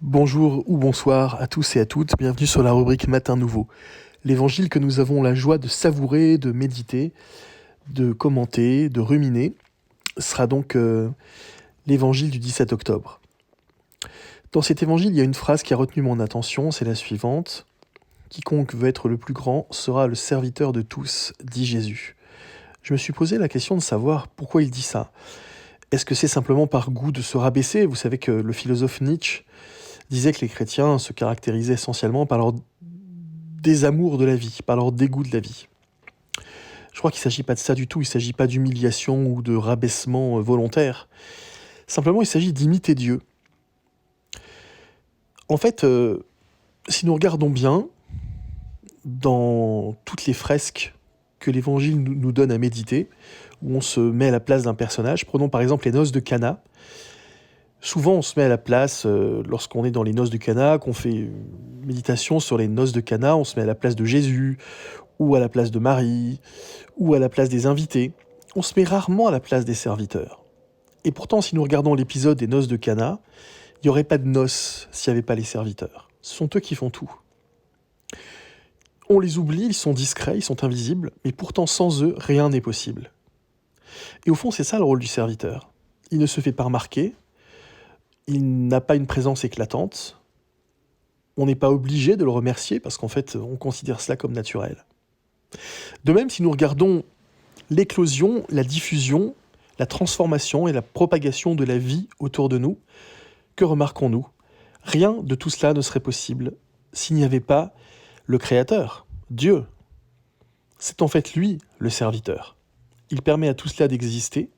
Bonjour ou bonsoir à tous et à toutes, bienvenue sur la rubrique Matin Nouveau. L'évangile que nous avons la joie de savourer, de méditer, de commenter, de ruminer, sera donc l'évangile du 17 octobre. Dans cet évangile, il y a une phrase qui a retenu mon attention, c'est la suivante. « Quiconque veut être le plus grand sera le serviteur de tous », dit Jésus. Je me suis posé la question de savoir pourquoi il dit ça. Est-ce que c'est simplement par goût de se rabaisser ? Vous savez que le philosophe Nietzsche disait que les chrétiens se caractérisaient essentiellement par leur désamour de la vie, par leur dégoût de la vie. Je crois qu'il ne s'agit pas de ça du tout, il ne s'agit pas d'humiliation ou de rabaissement volontaire. Simplement, il s'agit d'imiter Dieu. En fait, si nous regardons bien, dans toutes les fresques que l'Évangile nous donne à méditer, où on se met à la place d'un personnage, prenons par exemple les noces de Cana. Souvent, on se met à la place, lorsqu'on est dans les noces de Cana, qu'on fait une méditation sur les noces de Cana, on se met à la place de Jésus, ou à la place de Marie, ou à la place des invités. On se met rarement à la place des serviteurs. Et pourtant, si nous regardons l'épisode des noces de Cana, il n'y aurait pas de noces s'il n'y avait pas les serviteurs. Ce sont eux qui font tout. On les oublie, ils sont discrets, ils sont invisibles, mais pourtant sans eux, rien n'est possible. Et au fond, c'est ça le rôle du serviteur. Il ne se fait pas remarquer, il n'a pas une présence éclatante, on n'est pas obligé de le remercier parce qu'en fait, on considère cela comme naturel. De même, si nous regardons l'éclosion, la diffusion, la transformation et la propagation de la vie autour de nous, que remarquons-nous ? Rien de tout cela ne serait possible s'il n'y avait pas le Créateur, Dieu. C'est en fait lui, le serviteur. Il permet à tout cela d'exister,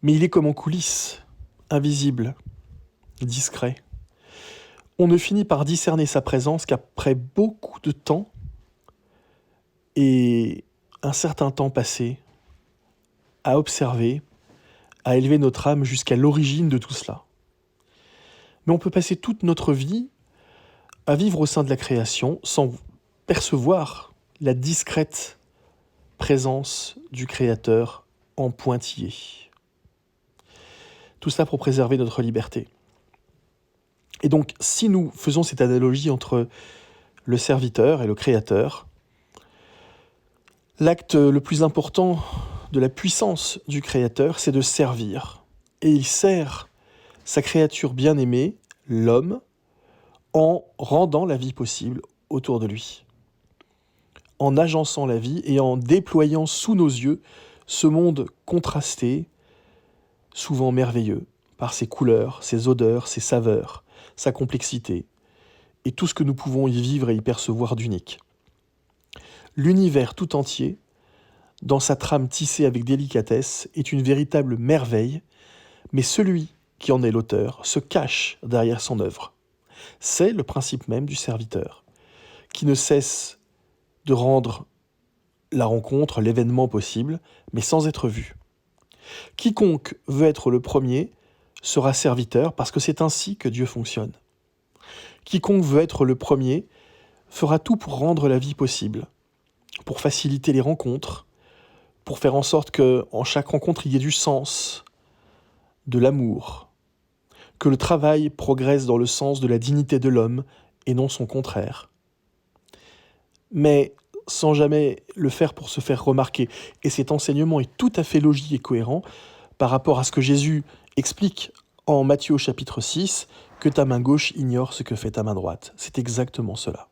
mais il est comme en coulisses, invisible, discret. On ne finit par discerner sa présence qu'après beaucoup de temps et un certain temps passé à observer, à élever notre âme jusqu'à l'origine de tout cela. Mais on peut passer toute notre vie à vivre au sein de la création sans percevoir la discrète présence du Créateur en pointillé. Tout cela pour préserver notre liberté. Et donc, si nous faisons cette analogie entre le serviteur et le Créateur, l'acte le plus important de la puissance du Créateur, c'est de servir. Et il sert sa créature bien-aimée, l'homme, en rendant la vie possible autour de lui, en agençant la vie et en déployant sous nos yeux ce monde contrasté, souvent merveilleux, par ses couleurs, ses odeurs, ses saveurs, sa complexité, et tout ce que nous pouvons y vivre et y percevoir d'unique. L'univers tout entier, dans sa trame tissée avec délicatesse, est une véritable merveille, mais celui qui en est l'auteur se cache derrière son œuvre. C'est le principe même du serviteur, qui ne cesse de rendre la rencontre, l'événement possible, mais sans être vu. Quiconque veut être le premier sera serviteur parce que c'est ainsi que Dieu fonctionne. Quiconque veut être le premier fera tout pour rendre la vie possible, pour faciliter les rencontres, pour faire en sorte qu'en chaque rencontre il y ait du sens, de l'amour, que le travail progresse dans le sens de la dignité de l'homme et non son contraire. Mais sans jamais le faire pour se faire remarquer. Et cet enseignement est tout à fait logique et cohérent par rapport à ce que Jésus explique en Matthieu au chapitre 6, que ta main gauche ignore ce que fait ta main droite. C'est exactement cela.